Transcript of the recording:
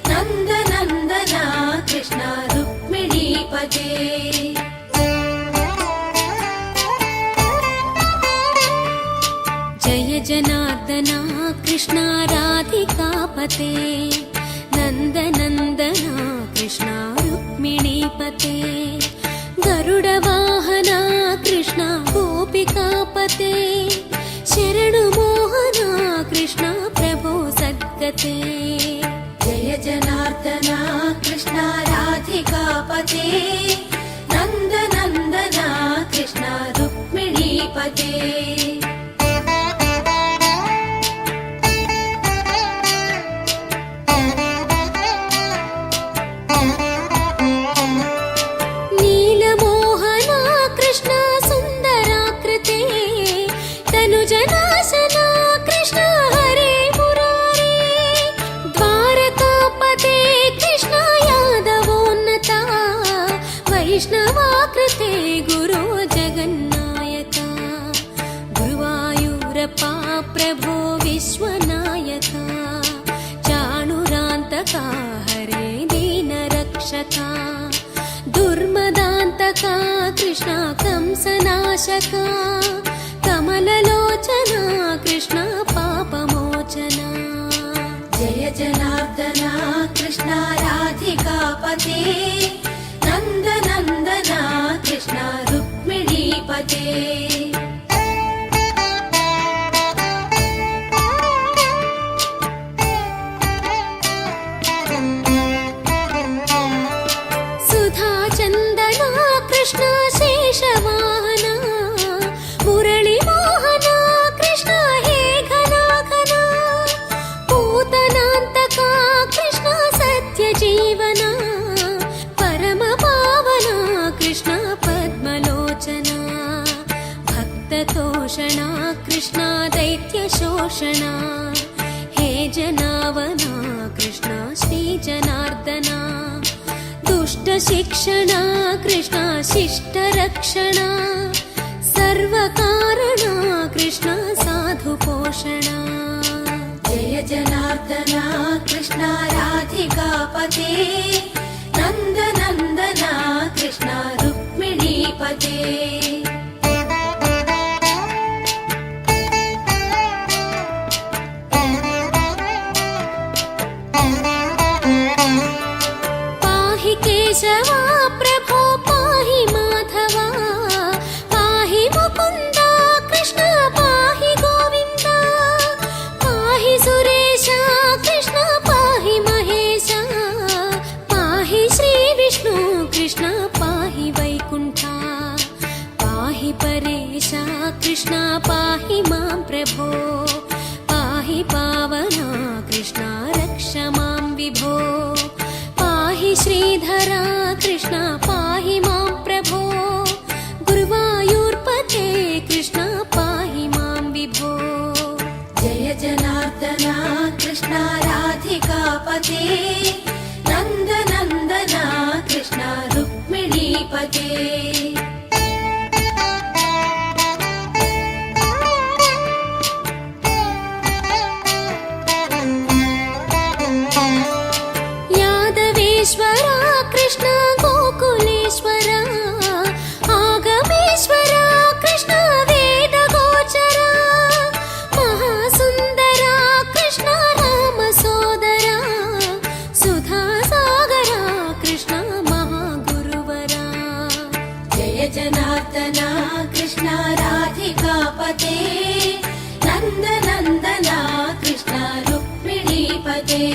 नन्दनन्दना कृष्ण रुक्मिणीपते। जय जनार्दना कृष्ण राधिकापते नन्दनन्दना कृष्ण रुक्मिणीपते। गरुडवाहना कृष्ण गोपिकापते शरणु मोहना कृष्ण प्रभो सद्गते। जय जनार्दना कृष्ण राधिकापते नन्दनन्दना कृष्ण रुक्मिणीपते। वैष्णवाकृते गुरो जगन्नायका गुरुवायूरप्पा प्रभो विश्वनायका। चाणुरान्तका हरे दीनरक्षका दुर्मदान्तका कृष्ण कंसनाशका। कमललोचना कृष्ण पापमोचना। जय जनार्दना कृष्ण राधिकापते नन्दनन्दना कृष्ण रुक्मिणीपते। सुधाचन्दना कृष्ण शेषवाहना मुरळीमोहना कृष्ण हे घनाघना। पूतनान्तका कृष्ण सत्यजीवना कृष्ण पद्मलोचना। भक्ततोषणा कृष्ण दैत्यशोषणा हे जनावना कृष्ण श्रीजनार्दना। दुष्टशिक्षणा कृष्ण शिष्टरक्षणा। सर्वकारणा कृष्ण साधुपोषणा। जय जनार्दना कृष्ण राधिकापते नन्दनन्दना कृष्ण रुक्मिणीपते। पाहि केशवा प्रभो पाहि माधवा पाहि मुकुन्दा कृष्ण पाहि गोविन्दा। पाहि सुरेशा कृष्ण पाहि महेशा। पाहि श्रीविष्णु कृष्ण पाहि वैकुण्ठा। पाहि परेशा कृष्ण पाहि मां प्रभो। पाहि पावना कृष्ण रक्ष मां विभो। पाहि श्रीधरा कृष्ण पाहि मां प्रभो। गुरुवायूर्पते कृष्ण पाहि मां विभो। जय जनार्दना कृष्ण राधिकापते नन्दनन्दना कृष्ण रुक्मिणीपते। यादवेश्वरा कृष्ण गोकुलेश्वरा। आगमेश्वरा कृष्ण वेदगोचरा। महासुन्दरा कृष्ण रामसोदरा। सुधासागरा कृष्ण महागुरुवरा। जय जनार्दना कृष्ण राधिकापते नन्दनन्दना कृष्ण रुक्मिणीपते।